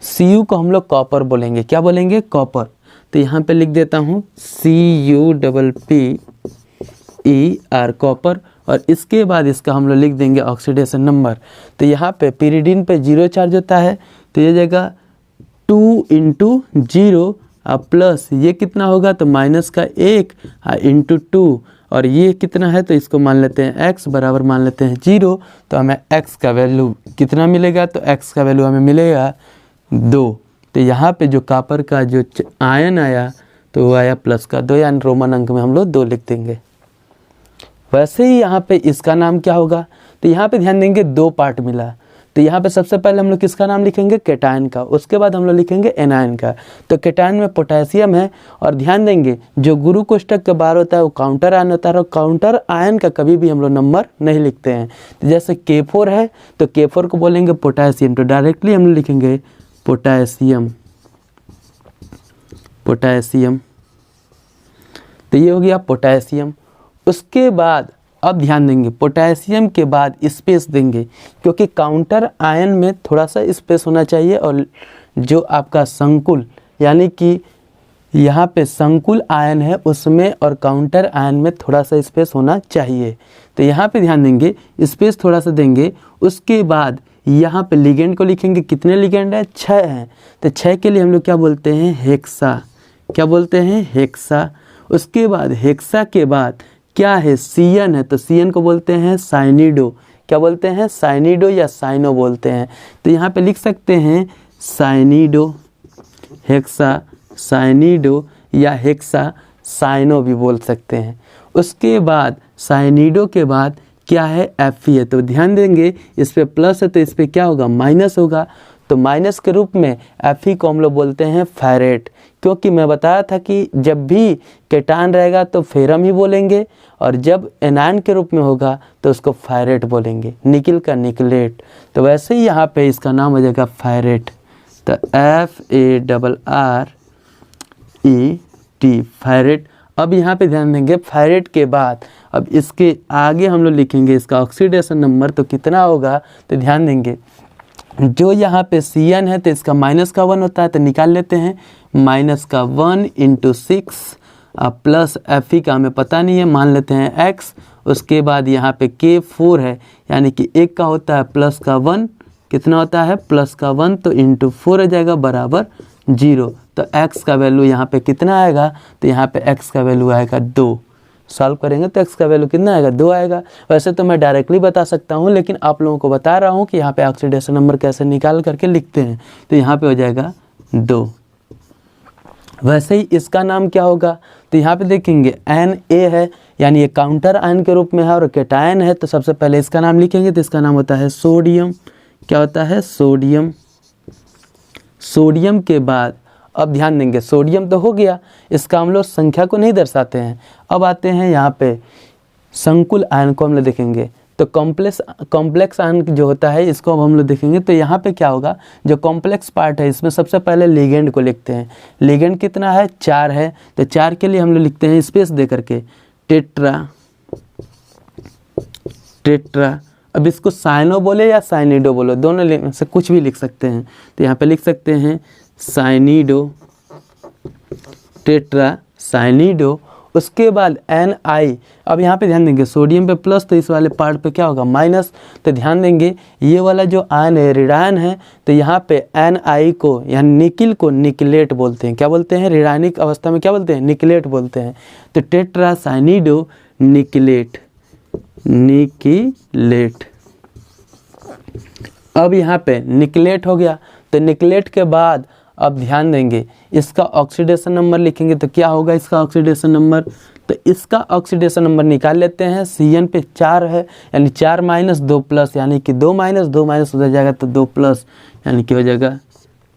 Cu को हम लोग कॉपर बोलेंगे। क्या बोलेंगे, कॉपर। तो यहाँ पे लिख देता हूँ CuPPER, कॉपर। और इसके बाद इसका हम लोग लिख देंगे ऑक्सीडेशन नंबर। तो यहाँ पे पीरिडीन पे 0 चार्ज होता है, तो ये जाएगा 2 × 0 प्लस ये कितना होगा, तो माइनस का 1 × 2, और ये कितना है तो इसको मान लेते हैं x बराबर मान लेते हैं 0। तो हमें x का वैल्यू कितना मिलेगा, तो x का वैल्यू हमें मिलेगा 2। तो यहाँ पे जो कॉपर का जो आयन आया तो वो आया प्लस का 2, यानी रोमन अंक में हम लोग 2 लिख देंगे। वैसे ही यहाँ पे इसका नाम क्या होगा, तो यहाँ पे ध्यान देंगे 2 पार्ट मिला। तो यहाँ पे सबसे पहले हम लोग किसका नाम लिखेंगे, केटायन का। उसके बाद हम लोग लिखेंगे एनायन का। तो केटायन में पोटेशियम है, और ध्यान देंगे जो गुरु कोष्ठक के बाहर होता है वो काउंटर आयन होता है, और काउंटर आयन का कभी भी हम लोग नंबर नहीं लिखते हैं। तो जैसे K4 है तो K4 को बोलेंगे पोटेशियम, तो डायरेक्टली हम लोग लिखेंगे पोटेशियम। तो ये हो गया पोटेशियम। उसके बाद अब ध्यान देंगे पोटेशियम के बाद स्पेस देंगे, क्योंकि काउंटर आयन में थोड़ा सा स्पेस होना चाहिए, और जो आपका संकुल यानी कि यहाँ पे संकुल आयन है उसमें और काउंटर आयन में थोड़ा सा स्पेस होना चाहिए। तो यहाँ पे ध्यान देंगे स्पेस थोड़ा सा देंगे। उसके बाद यहाँ पे लिगेंड को लिखेंगे। कितने लिगेंड है, 6 हैं। तो 6 के लिए हम लोग क्या बोलते हैं, हेक्सा। क्या बोलते हैं, हेक्सा। उसके बाद हेक्सा के बाद क्या है, CN है, तो CN को बोलते हैं साइनिडो। क्या बोलते हैं, साइनिडो या साइनो बोलते हैं। तो यहाँ पे लिख सकते हैं साइनिडो, हेक्सा साइनिडो, या हेक्सा साइनो भी बोल सकते हैं। उसके बाद साइनिडो के बाद क्या है, Fe है। तो ध्यान देंगे इस पे प्लस है तो इस पे क्या होगा, माइनस होगा। तो माइनस के रूप में Fe को हम लोग बोलते हैं फेरेट, क्योंकि मैं बताया था कि जब भी केटायन रहेगा तो फेरम ही बोलेंगे और जब एनायन के रूप में होगा तो उसको फेरेट बोलेंगे, निकिल का निकलेट। तो वैसे ही यहाँ पे इसका नाम हो जाएगा फेरेट। तो FARRET फेरेट। अब यहाँ पे ध्यान देंगे फेरेट के बाद अब इसके आगे हम लोग लिखेंगे इसका ऑक्सीडेशन नंबर तो कितना होगा, तो ध्यान देंगे जो यहाँ पे CN है तो इसका माइनस का 1 होता है, तो निकाल लेते हैं। माइनस का 1 × 6 प्लस Fe का हमें पता नहीं है, मान लेते हैं x। उसके बाद यहाँ पे K 4 है, यानी कि 1 का होता है प्लस का 1, कितना होता है प्लस का 1, तो इंटू 4 हो जाएगा बराबर 0। तो x का वैल्यू यहाँ पे कितना आएगा, तो यहाँ पे x का वैल्यू आएगा 2। सॉल्व करेंगे तो x का वैल्यू कितना आएगा, 2 आएगा। वैसे तो मैं डायरेक्टली बता सकता हूँ, लेकिन आप लोगों को बता रहा हूँ कि यहाँ पे ऑक्सीडेशन नंबर कैसे निकाल करके लिखते हैं। तो यहाँ पे हो जाएगा 2। वैसे ही इसका नाम क्या होगा, तो यहाँ पे देखेंगे Na है, यानी ये काउंटर आयन के रूप में है और केटायन है। तो सबसे पहले इसका नाम लिखेंगे तो इसका नाम होता है सोडियम। क्या होता है, सोडियम। सोडियम के बाद अब ध्यान देंगे सोडियम तो हो गया, इसका हम लोग संख्या को नहीं दर्शाते हैं। अब आते हैं यहाँ पे संकुल आयन को हम लोग देखेंगे। तो कॉम्प्लेक्स आयन जो होता है इसको अब हम लोग देखेंगे। तो यहाँ पे क्या होगा, जो कॉम्प्लेक्स पार्ट है इसमें सबसे पहले लिगेंड को लिखते हैं। लिगेंड कितना है, 4 है। तो 4 के लिए हम लोग लिखते हैं स्पेस दे करके टेट्रा। अब इसको साइनो बोले या साइनिडो बोलो, दोनों में से कुछ भी लिख सकते हैं। तो यहाँ पे लिख सकते हैं साइनिडो, टेट्रा साइनिडो। उसके बाद Ni। अब यहाँ पे ध्यान देंगे सोडियम पे प्लस, तो इस वाले पार्ट पे क्या होगा माइनस। तो ध्यान देंगे ये वाला जो आयन है ऋणायन है, तो यहाँ पे Ni को यानी निकिल को निकलेट बोलते हैं। क्या बोलते हैं, ऋणायनिक अवस्था में क्या बोलते हैं, निकलेट बोलते हैं। तो टेट्रा साइनिडो निकलेट। अब यहाँ पे निकलेट हो गया। तो निकलेट के बाद अब ध्यान देंगे इसका ऑक्सीडेशन नंबर लिखेंगे। तो क्या होगा इसका ऑक्सीडेशन नंबर, तो इसका ऑक्सीडेशन नंबर निकाल लेते हैं। CN पे 4 है, यानी 4 - 2 प्लस, यानी कि 2 - 2 - हो जाएगा तो 2 प्लस, यानी कि हो जाएगा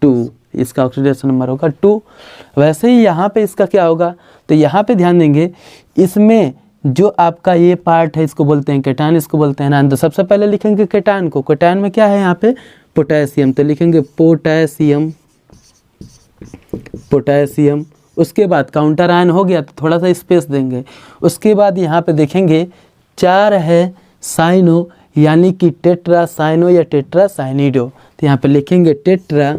2। इसका ऑक्सीडेशन नंबर होगा 2। वैसे ही यहाँ पे इसका क्या होगा, तो यहाँ पे ध्यान देंगे इसमें जो आपका ये पार्ट है इसको बोलते हैं केटायन, इसको बोलते हैं आयन। तो सबसे पहले लिखेंगे केटायन को। केटायन में क्या है यहाँ पे पोटेशियम, तो लिखेंगे पोटेशियम। उसके बाद काउंटर आयन हो गया तो थोड़ा सा स्पेस देंगे। उसके बाद यहाँ पे देखेंगे 4 है साइनो, यानी कि टेट्रा साइनो या टेट्रा साइनिडो। तो यहाँ पे लिखेंगे टेट्रा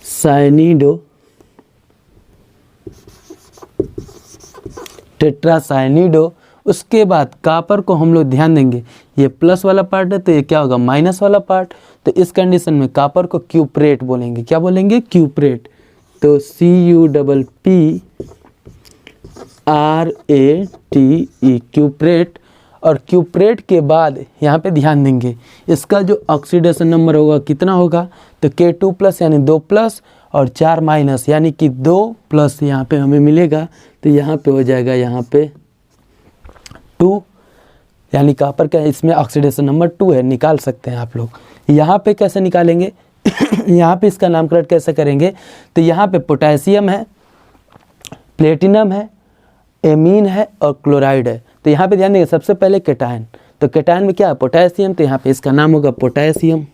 साइनिडो, टेट्रा साइनिडो। उसके बाद कापर को हम लोग ध्यान देंगे, ये प्लस वाला पार्ट है तो ये क्या होगा माइनस वाला पार्ट। तो इस कंडीशन में कापर को क्यूप्रेट बोलेंगे। क्या बोलेंगे, क्यूप्रेट। तो CuPRATE क्यूप्रेट। और क्यूप्रेट के बाद यहाँ पे ध्यान देंगे इसका जो ऑक्सीडेशन नंबर होगा कितना होगा, तो K2 प्लस यानी 2 प्लस और 4 माइनस यानी कि 2 प्लस यहाँ पे हमें मिलेगा। तो यहाँ पे हो जाएगा यहाँ पे 2, यानी कापर का इसमें ऑक्सीडेशन नंबर 2 है, निकाल सकते हैं आप लोग। यहाँ पे कैसे निकालेंगे यहाँ पे इसका नामकरण कैसे करेंगे, तो यहाँ पे पोटेशियम है, प्लेटिनम है, एमीन है और क्लोराइड है। तो यहाँ पे ध्यान देंगे सबसे पहले केटायन। तो केटायन में क्या है पोटेशियम, तो यहाँ पे इसका नाम होगा पोटेशियम।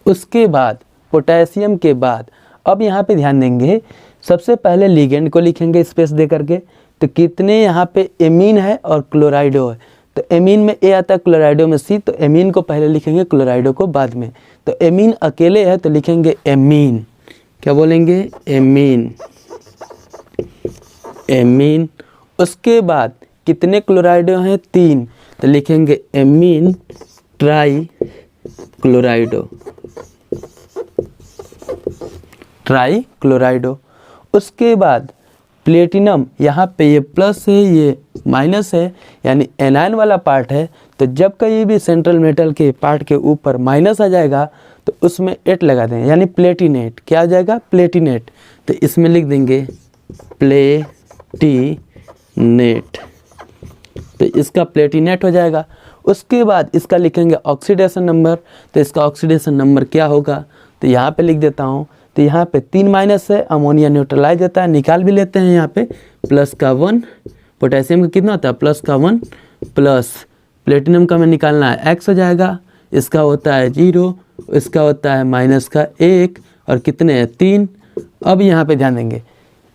उसके बाद पोटेशियम के बाद अब यहाँ पे ध्यान देंगे सबसे पहले लिगेंड को लिखेंगे स्पेस दे करके। तो कितने यहाँ पे एमीन है और क्लोराइडो है। तो एमीन में ए आता है, क्लोराइडो में C। तो एमीन को पहले लिखेंगे, क्लोराइडो को बाद में। तो एमीन अकेले है तो लिखेंगे एमीन। क्या बोलेंगे, एमीन। उसके बाद कितने क्लोराइडो हैं, 3। तो लिखेंगे एमीन ट्राई क्लोराइडो। उसके बाद प्लेटिनम, यहाँ पे ये प्लस है ये माइनस है, यानी एनायन वाला पार्ट है। तो जब कहीं भी सेंट्रल मेटल के पार्ट के ऊपर माइनस आ जाएगा तो उसमें 8 लगा देंगे, यानी प्लेटिनेट। क्या आ जाएगा, प्लेटिनेट। तो इसमें लिख देंगे प्लेटिनेट। तो इसका प्लेटिनेट हो जाएगा। उसके बाद इसका लिखेंगे ऑक्सीडेशन नंबर, तो इसका ऑक्सीडेशन नंबर क्या होगा, तो यहाँ पे लिख देता हूँ। तो यहाँ पे 3 माइनस है, अमोनिया न्यूट्रलाइज होता है, निकाल भी लेते हैं यहाँ पे, प्लस का 1, पोटेशियम का कितना होता है प्लस का 1, प्लस प्लेटिनम का हमें निकालना है x हो जाएगा, इसका होता है 0, इसका होता है माइनस का 1 और कितने हैं 3। अब यहाँ पे ध्यान देंगे,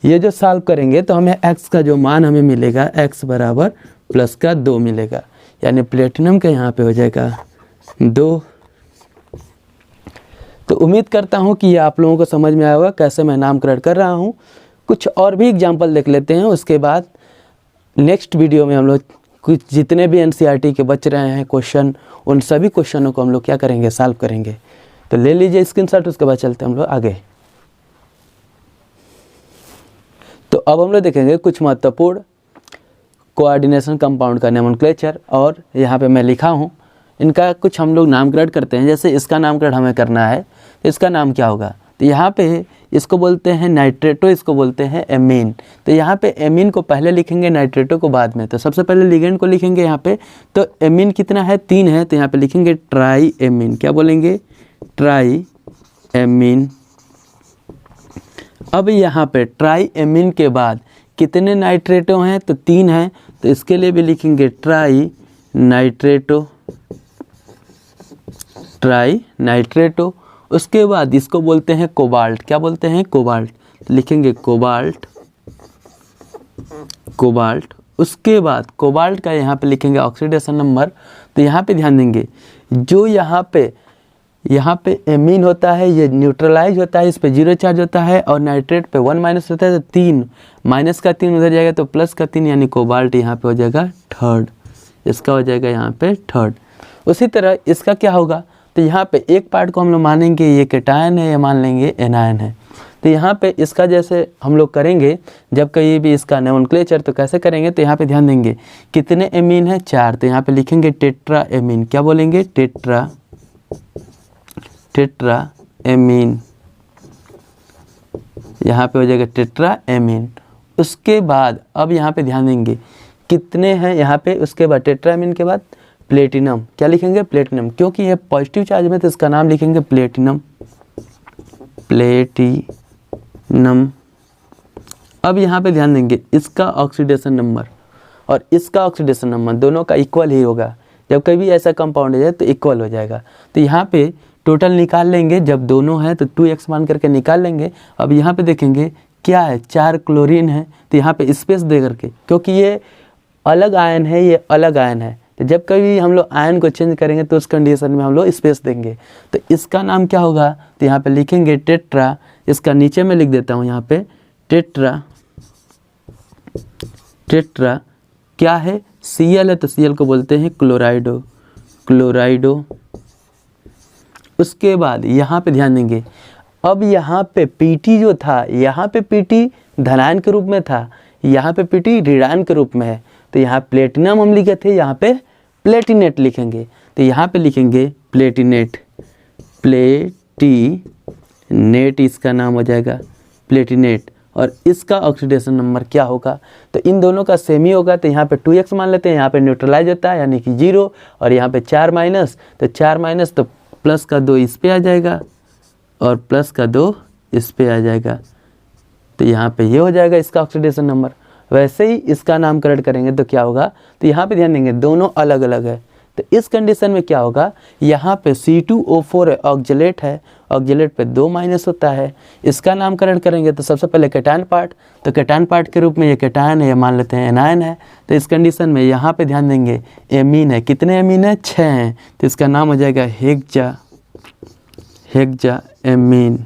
ये जो सॉल्व करेंगे तो हमें x का जो मान हमें मिलेगा x बराबर प्लस का 2 मिलेगा, यानी प्लेटिनम का यहाँ पे हो जाएगा 2। तो उम्मीद करता हूँ कि ये आप लोगों को समझ में आया होगा कैसे मैं नामकरण कर रहा हूँ। कुछ और भी एग्जाम्पल देख लेते हैं, उसके बाद नेक्स्ट वीडियो में हम लोग कुछ जितने भी एनसीईआरटी के बच रहे हैं क्वेश्चन, उन सभी क्वेश्चनों को हम लोग क्या करेंगे, सॉल्व करेंगे। तो ले लीजिए स्क्रीनशॉट, उसके बाद चलते हैं हम लोग आगे। तो अब हम लोग देखेंगे कुछ महत्वपूर्ण कोऑर्डिनेशन कंपाउंड का नोमेनक्लेचर, और यहाँ पे मैं लिखा हूँ इनका कुछ हम लोग नामकरण करते हैं। जैसे इसका नामकरण हमें करना है, तो इसका नाम क्या होगा, तो यहाँ पे इसको बोलते हैं नाइट्रेटो, इसको बोलते हैं एमीन। तो यहाँ पे एमीन को पहले लिखेंगे, नाइट्रेटो को बाद में। तो सबसे पहले लिगेंड को लिखेंगे यहाँ पे, तो एमीन कितना है 3 है, तो यहाँ पे लिखेंगे ट्राई एमीन। क्या बोलेंगे, ट्राई एमीन। अब यहाँ पे ट्राई एमीन के बाद कितने नाइट्रेटो हैं, तो 3 हैं, तो इसके लिए भी लिखेंगे ट्राई नाइट्रेटो, ट्राई नाइट्रेटो। उसके बाद इसको बोलते हैं कोबाल्ट। क्या बोलते हैं, कोबाल्ट। तो लिखेंगे कोबाल्ट, कोबाल्ट। उसके बाद कोबाल्ट का यहाँ पे लिखेंगे ऑक्सीडेशन नंबर। तो यहाँ पे ध्यान देंगे, जो यहाँ पे एमीन होता है ये न्यूट्रलाइज होता है, इस पे 0 चार्ज होता है, और नाइट्रेट पे 1 माइनस होता है, तो 3 माइनस का 3 उधर जाएगा तो प्लस का 3, यानी कोबाल्ट यहाँ पे हो जाएगा 3rd, इसका हो जाएगा यहाँ पे 3rd। उसी तरह इसका क्या होगा, तो यहाँ पे एक पार्ट को हम लोग मानेंगे ये केटायन है, ये मान लेंगे एनायन है। तो यहाँ पे इसका जैसे हम लोग करेंगे जब कहीं भी इसका नोमेनक्लेचर, तो कैसे करेंगे, तो यहाँ पे ध्यान देंगे कितने एमीन है 4, तो यहाँ पे लिखेंगे टेट्रा एमीन। क्या बोलेंगे, टेट्रा, टेट्रा एमीन, यहाँ पे हो जाएगा टेट्रा एमीन। उसके बाद अब यहाँ पे ध्यान देंगे कितने हैं यहाँ पे, उसके बाद टेट्रा एमीन के बाद प्लेटिनम। क्या लिखेंगे, प्लेटिनम, क्योंकि ये पॉजिटिव चार्ज में तो इसका नाम लिखेंगे प्लेटिनम, प्लेटिनम। अब यहाँ पे ध्यान देंगे इसका ऑक्सीडेशन नंबर और इसका ऑक्सीडेशन नंबर दोनों का इक्वल ही होगा। जब कभी ऐसा कंपाउंड हो जाए तो इक्वल हो जाएगा। तो यहाँ पे टोटल निकाल लेंगे, जब दोनों हैं तो 2x मान करके निकाल लेंगे। अब यहाँ पे देखेंगे क्या है, 4 क्लोरीन है, तो यहाँ पे स्पेस दे करके, क्योंकि ये अलग आयन है, ये अलग आयन है, तो जब कभी हम लोग आयन को चेंज करेंगे तो उस कंडीशन में हम लोग स्पेस देंगे। तो इसका नाम क्या होगा, तो यहाँ पे लिखेंगे टेट्रा, इसका नीचे में लिख देता हूँ यहाँ पे टेट्रा, टेट्रा क्या है, Cl है, तो Cl को बोलते हैं क्लोराइडो, क्लोराइडो। उसके बाद यहाँ पे ध्यान देंगे, अब यहाँ पे Pt जो था, यहाँ पे Pt धनायन के रूप में था, यहाँ पे Pt ऋणायन के रूप में है। तो यहाँ प्लेटिनम हम लिखे थे, यहाँ पे प्लेटिनेट लिखेंगे। तो यहाँ पे लिखेंगे प्लेटिनेट, प्लेटिनेट इसका नाम हो जाएगा प्लेटिनेट। और इसका ऑक्सीडेशन नंबर क्या होगा, तो इन दोनों का सेम ही होगा। तो यहाँ पे 2x मान लेते हैं, यहाँ पे न्यूट्रलाइज होता है यानी कि 0, और यहाँ पे 4 माइनस, तो 4 माइनस तो प्लस का 2 इस पे आ जाएगा और प्लस का 2 इस पे आ जाएगा। तो यहाँ पे ये हो जाएगा इसका ऑक्सीडेशन नंबर। वैसे ही इसका नामकरण करेंगे तो क्या होगा, तो यहाँ पे ध्यान देंगे दोनों अलग अलग है। तो इस कंडीशन में क्या होगा, यहाँ पे C2O4 है, ऑक्जेलेट है, ऑक्जेलेट पे 2 माइनस होता है। इसका नामकरण करेंगे तो सबसे पहले केटायन पार्ट, तो केटायन पार्ट के रूप में ये केटायन है, ये मान लेते हैं एनायन है। तो इस कंडीशन में यहाँ पे ध्यान देंगे एमीन है, कितने एमीन है 6 हैं, तो इसका नाम हो जाएगा hexa, hexa amine,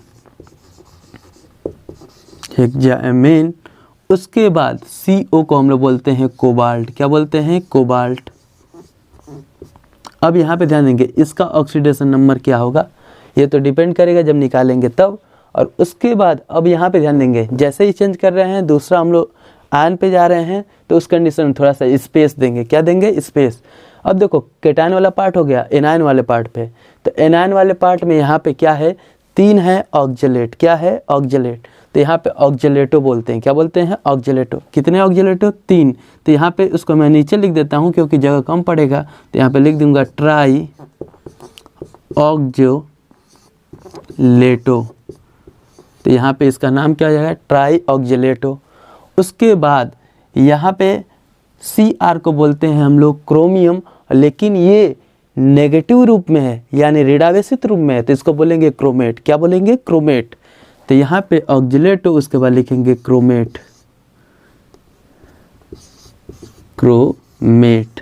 hexa amine. उसके बाद CO को हम लोग बोलते हैं कोबाल्ट। क्या बोलते हैं, कोबाल्ट। अब यहाँ पे ध्यान देंगे इसका ऑक्सीडेशन नंबर क्या होगा, ये तो डिपेंड करेगा जब निकालेंगे तब। और उसके बाद अब यहाँ पे ध्यान देंगे, जैसे ही चेंज कर रहे हैं दूसरा हम लोग आयन पे जा रहे हैं, तो उस कंडीशन में थोड़ा सा स्पेस देंगे। क्या देंगे, स्पेस। अब देखो केटायन वाला पार्ट हो गया एनायन वाले पार्ट पे, तो एनायन वाले पार्ट में यहाँ पे क्या है, 3 है ऑक्जेलेट। क्या है, ऑक्जेलेट। तो यहाँ पे ऑक्जेलेटो बोलते हैं। क्या बोलते हैं? ऑक्जेलेटो। कितने ऑक्जेलेटो? 3। तो यहाँ पे उसको मैं नीचे लिख देता हूँ क्योंकि जगह कम पड़ेगा, तो यहाँ पे लिख दूंगा ट्राई ऑक्जेलेटो। तो यहाँ पे इसका नाम क्या हो जाएगा? Try oxalato. उसके बाद यहाँ पे Cr को बोलते हैं हम लोग क्रोमियम, लेकिन ये नेगेटिव रूप में है यानी ऋणावेशित रूप में है, तो इसको बोलेंगे क्रोमेट। क्या बोलेंगे? क्रोमेट। तो यहाँ पे ऑक्जेलेटो, उसके बाद लिखेंगे क्रोमेट। क्रोमेट।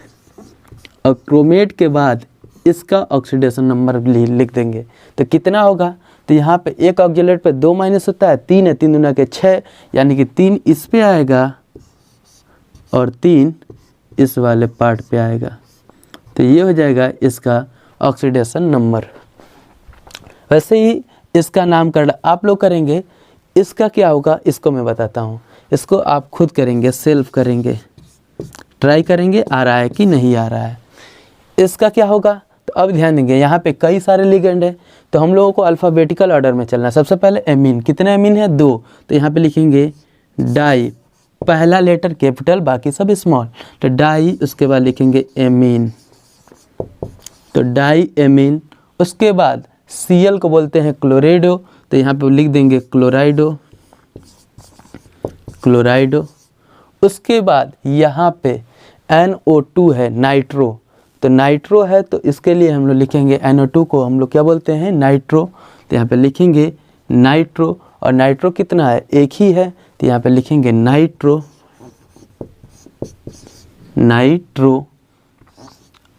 और क्रोमेट के बाद इसका ऑक्सीडेशन नंबर लिख देंगे। तो कितना होगा? तो यहाँ पे एक ऑक्जेलेट पे 2 माइनस होता है, 3 है, 3 दूना के 6, यानी कि 3 इस पे आएगा और 3 इस वाले पार्ट पे आएगा। तो ये हो जाएगा इसका ऑक्सीडेशन नंबर। वैसे ही इसका नामकरण आप लोग करेंगे। इसका क्या होगा इसको मैं बताता हूँ। इसको आप खुद करेंगे, सेल्फ करेंगे, ट्राई करेंगे आ रहा है कि नहीं आ रहा है। इसका क्या होगा? तो अब ध्यान देंगे, यहाँ पे कई सारे लिगेंड है, तो हम लोगों को अल्फ़ाबेटिकल ऑर्डर में चलना है। सबसे पहले एमीन। कितने एमीन है? 2। तो यहाँ पे लिखेंगे डाई, पहला लेटर कैपिटल, बाकी सब स्मॉल। तो डाई, उसके बाद लिखेंगे एमीन, तो डाई एमीन। उसके बाद Cl को बोलते हैं क्लोराइडो, तो यहाँ पे लिख देंगे क्लोराइडो, क्लोराइडो। उसके बाद यहाँ पे NO2 है, नाइट्रो। तो नाइट्रो है, तो इसके लिए हम लोग लिखेंगे NO2 को हम लोग क्या बोलते हैं? नाइट्रो। तो यहाँ पे लिखेंगे नाइट्रो। और नाइट्रो कितना है? एक ही है, तो यहाँ पे लिखेंगे नाइट्रो, नाइट्रो।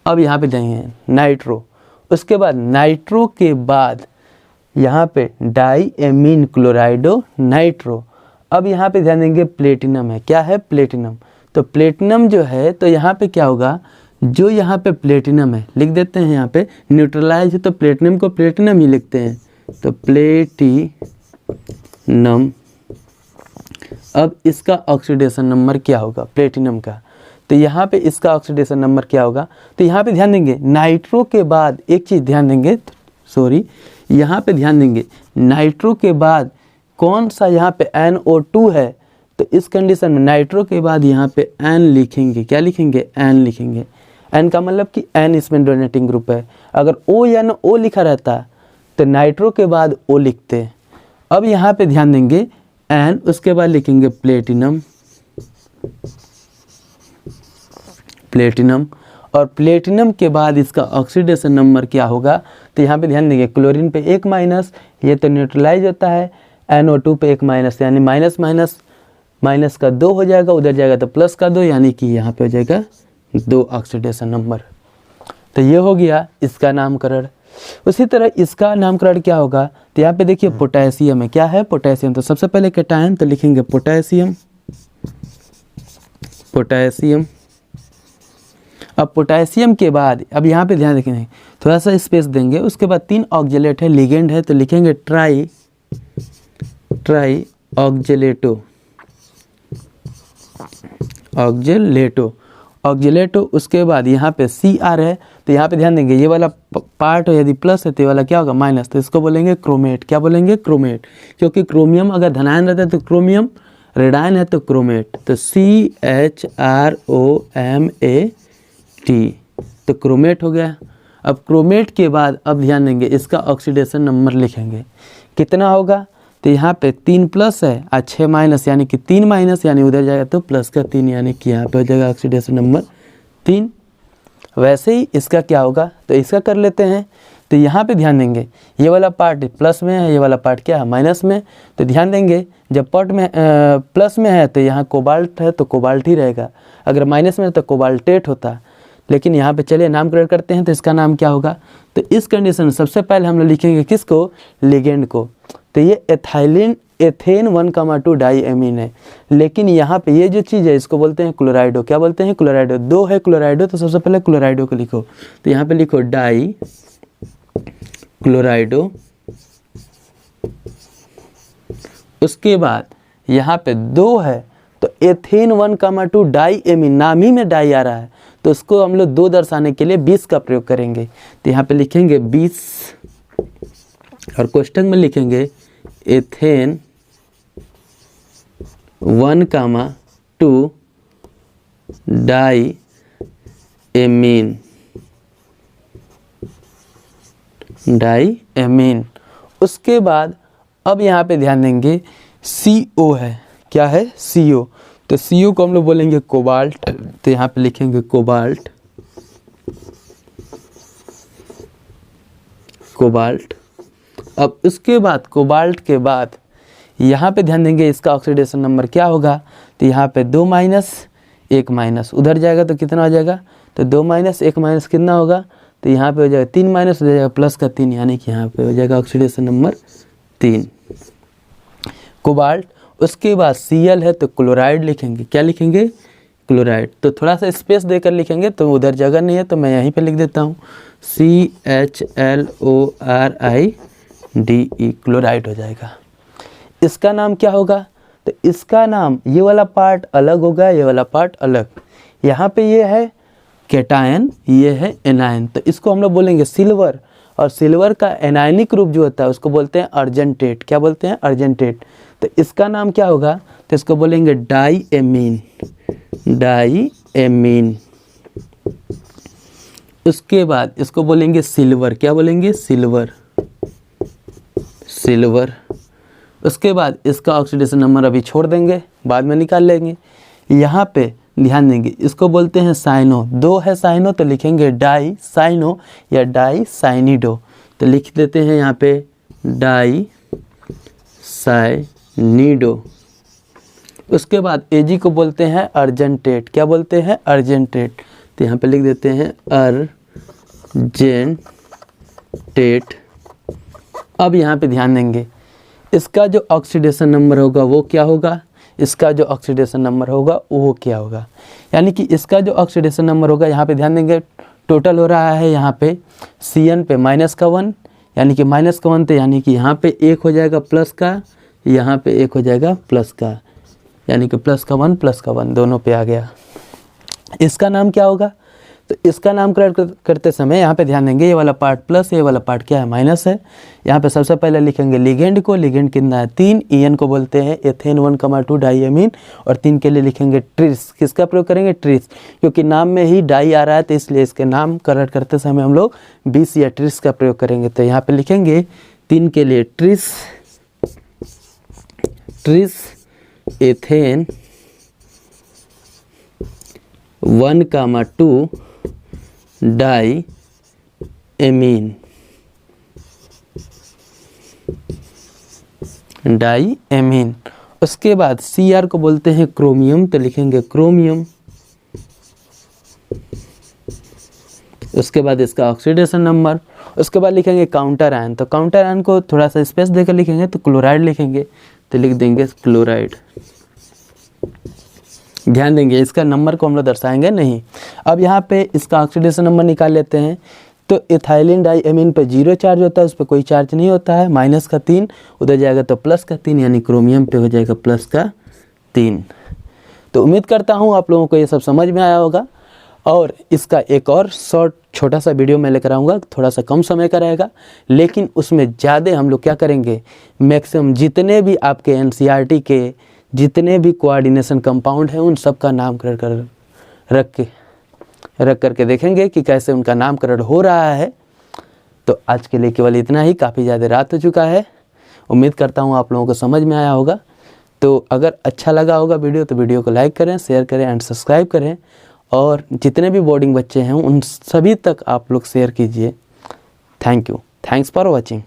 अब यहाँ पे देंगे नाइट्रो। उसके बाद नाइट्रो के बाद यहाँ पे डाई एमीन क्लोराइडो नाइट्रो। अब यहाँ पे ध्यान देंगे प्लेटिनम है। क्या है? प्लेटिनम। तो प्लेटिनम जो है, तो यहाँ पे क्या होगा? जो यहाँ पे प्लेटिनम है लिख देते हैं, यहाँ पे न्यूट्रलाइज है तो प्लेटिनम को प्लेटिनम ही लिखते हैं, तो प्लेटिनम। अब इसका ऑक्सीडेशन नंबर क्या होगा प्लेटिनम का? तो यहाँ पे इसका ऑक्सीडेशन नंबर क्या होगा? तो यहाँ पे ध्यान देंगे नाइट्रो के बाद एक चीज़ ध्यान देंगे, सॉरी, यहाँ पे ध्यान देंगे नाइट्रो के बाद कौन सा यहाँ पे NO2 है, तो इस कंडीशन में नाइट्रो के बाद यहाँ पे N लिखेंगे। क्या लिखेंगे? N लिखेंगे। N का मतलब कि N इसमें डोनेटिंग ग्रुप है। अगर O या न O लिखा रहता तो नाइट्रो के बाद O लिखते। अब यहाँ पे ध्यान देंगे N, उसके बाद लिखेंगे प्लेटिनम, प्लेटिनम। और प्लेटिनम के बाद इसका ऑक्सीडेशन नंबर क्या होगा? तो यहाँ पे ध्यान देंगे क्लोरीन पे 1 माइनस, ये तो न्यूट्रलाइज होता है, NO2 पे 1 माइनस, यानी माइनस माइनस माइनस का 2 हो जाएगा, उधर जाएगा तो प्लस का 2, यानी कि यहाँ पे हो जाएगा 2 ऑक्सीडेशन नंबर। तो ये हो गया इसका नामकरण। उसी तरह इसका नामकरण क्या होगा? तो यहाँ पे देखिए पोटेशियम है। क्या है? पोटेशियम। तो सबसे पहले कैटायन, तो लिखेंगे पोटेशियम, पोटेशियम। अब पोटेशियम के बाद अब यहाँ पे ध्यान रखेंगे, थोड़ा सा स्पेस देंगे। उसके बाद 3 ऑक्जेलेट है, लिगेंड है, तो लिखेंगे try, try oxalato, oxalato, oxalato. उसके बाद यहाँ पे Cr है, तो यहाँ पे ध्यान देंगे ये वाला पार्ट यदि प्लस है तो ये वाला क्या होगा? माइनस। तो इसको बोलेंगे क्रोमेट। क्या बोलेंगे? क्रोमेट। क्योंकि क्रोमियम अगर धनायन रहता है तो क्रोमियम, ऋणायन है तो क्रोमेट। तो CHROMAT, तो क्रोमेट हो गया। अब क्रोमेट के बाद अब ध्यान देंगे इसका ऑक्सीडेशन नंबर लिखेंगे। कितना होगा? तो यहाँ पे 3 प्लस है और 6 माइनस, यानी कि 3 माइनस, यानी उधर जाएगा तो प्लस का 3, यानी कि यहाँ पे हो जाएगा ऑक्सीडेशन नंबर 3। वैसे ही इसका क्या होगा? तो इसका कर लेते हैं। तो यहाँ पे ध्यान देंगे ये वाला पार्ट प्लस में है, ये वाला पार्ट क्या है? माइनस में। तो ध्यान देंगे जब पार्ट में प्लस में है तो यहाँ कोबाल्ट है तो कोबाल्ट ही रहेगा, अगर माइनस में है तो कोबाल्टेट होता। लेकिन यहाँ पे चलिए नामकरण करते हैं। तो इसका नाम क्या होगा? तो इस कंडीशन में सबसे पहले हम लोग लिखेंगे किसको? लिगेंड को। तो ये एथाइलिन, एथेन 1,2 डाई एमीन है। लेकिन यहाँ पे ये जो चीज़ है इसको बोलते हैं क्लोराइडो। क्या बोलते हैं? क्लोराइडो। 2 है क्लोराइडो, तो सबसे पहले क्लोराइडो को लिखो। तो यहाँ पे लिखो डाई क्लोराइडो। उसके बाद यहाँ पे 2 है तो एथेन 1,2 डाई एमीन, नाम ही में डाई आ रहा है तो उसको हम लोग 2 दर्शाने के लिए 20 का प्रयोग करेंगे। तो यहाँ पे लिखेंगे 20 और क्वेश्चन में लिखेंगे एथेन 1,2 डाई एमीन। उसके बाद अब यहाँ पे ध्यान देंगे CO है, क्या है CO, तो CO को हम लोग बोलेंगे कोबाल्ट, तो यहाँ पे लिखेंगे कोबाल्ट। अब उसके बाद कोबाल्ट के बाद यहाँ पे ध्यान देंगे इसका ऑक्सीडेशन नंबर क्या होगा, तो यहाँ पे 2 माइनस 1 माइनस, उधर जाएगा तो कितना हो जाएगा, तो 2 माइनस 1 माइनस कितना होगा, तो यहाँ पे हो जाएगा 3 माइनस, हो जाएगा प्लस का 3, यानी कि यहाँ पे हो जाएगा ऑक्सीडेशन नंबर 3 कोबाल्ट। उसके बाद Cl है तो क्लोराइड लिखेंगे, क्या लिखेंगे, क्लोराइड। तो थोड़ा सा स्पेस देकर लिखेंगे, तो उधर जगह नहीं है तो मैं यहीं पे लिख देता हूँ CHLORIDE, क्लोराइड हो जाएगा। इसका नाम क्या होगा, तो इसका नाम, ये वाला पार्ट अलग होगा, ये वाला पार्ट अलग। यहाँ पे ये है कैटायन, ये है एनायन, तो इसको हम लोग बोलेंगे सिल्वर, और सिल्वर का एनायनिक रूप जो होता है उसको बोलते हैं अर्जेंटेट, क्या बोलते हैं, अर्जेंटेट। तो इसका नाम क्या होगा, तो इसको बोलेंगे डाई एमीन। उसके बाद इसको बोलेंगे सिल्वर, क्या बोलेंगे, सिल्वर। उसके बाद इसका ऑक्सीडेशन नंबर अभी छोड़ देंगे, बाद में निकाल लेंगे। यहाँ पे ध्यान देंगे, इसको बोलते हैं साइनो, 2 है साइनो तो लिखेंगे डाई साइनो या डाई साइनिडो, तो लिख देते हैं यहाँ पे डाई साइनिडो। उसके बाद Ag को बोलते हैं अर्जेंटेट, क्या बोलते हैं, अर्जेंटेट, तो यहाँ पे लिख देते हैं अर्जेंटेट। अब यहाँ पे ध्यान देंगे, इसका जो ऑक्सीडेशन नंबर होगा वो क्या होगा, इसका जो ऑक्सीडेशन नंबर होगा वो क्या होगा, यानी कि इसका जो ऑक्सीडेशन नंबर होगा, यहाँ पे ध्यान देंगे टोटल हो रहा है यहाँ पे CN पे -1, यानी कि -1, तो यानी कि यहाँ पे 1 हो जाएगा प्लस का, यहाँ पे 1 हो जाएगा प्लस का, यानी कि +1 दोनों पे आ गया। इसका नाम क्या होगा, तो इसका नामकरण करते समय यहाँ पे ध्यान देंगे, ये वाला पार्ट प्लस, ये वाला पार्ट क्या है, माइनस है। यहाँ पे सबसे पहले लिखेंगे लिगेंड को, लिगेंड कितना है 3, EN को बोलते हैं एथेन 1,2 डाई एमीन, और 3 के लिए लिखेंगे ट्रिस, किसका प्रयोग करेंगे, ट्रिस, क्योंकि नाम में ही डाई आ रहा है तो इसलिए इसके नामकरण करते समय हम लोग 20 या ट्रिस का प्रयोग करेंगे। तो यहाँ पे लिखेंगे 3 के लिए ट्रिस एथेन 1,2 डाई एमीन, उसके बाद Cr को बोलते हैं क्रोमियम, तो लिखेंगे क्रोमियम। उसके बाद इसका ऑक्सीडेशन नंबर, उसके बाद लिखेंगे काउंटर आयन, तो काउंटर आयन को थोड़ा सा स्पेस देकर लिखेंगे, तो क्लोराइड लिखेंगे, तो लिख देंगे क्लोराइड। ध्यान देंगे इसका नंबर को हम लोग दर्शाएंगे नहीं। अब यहाँ पे इसका ऑक्सीडेशन नंबर निकाल लेते हैं, तो इथाइलिन डाई एमीन पे 0 चार्ज होता है, उस पर कोई चार्ज नहीं होता है, -3 उधर जाएगा तो +3, यानी क्रोमियम पे हो जाएगा +3। तो उम्मीद करता हूँ आप लोगों को ये सब समझ में आया होगा, और इसका एक और शॉर्ट छोटा सा वीडियो मैं लेकर आऊँगा, थोड़ा सा कम समय का रहेगा, लेकिन उसमें ज़्यादा हम लोग क्या करेंगे, मैक्सिमम जितने भी आपके NCERT के जितने भी कोऑर्डिनेशन कंपाउंड हैं उन सब का नामकरण रख करके देखेंगे कि कैसे उनका नामकरण हो रहा है। तो आज के लिए केवल इतना ही, काफ़ी ज़्यादा रात हो चुका है। उम्मीद करता हूँ आप लोगों को समझ में आया होगा। तो अगर अच्छा लगा होगा वीडियो तो वीडियो को लाइक करें, शेयर करें एंड सब्सक्राइब करें, और जितने भी बोर्डिंग बच्चे हैं उन सभी तक आप लोग शेयर कीजिए। Thank you, thanks for watching.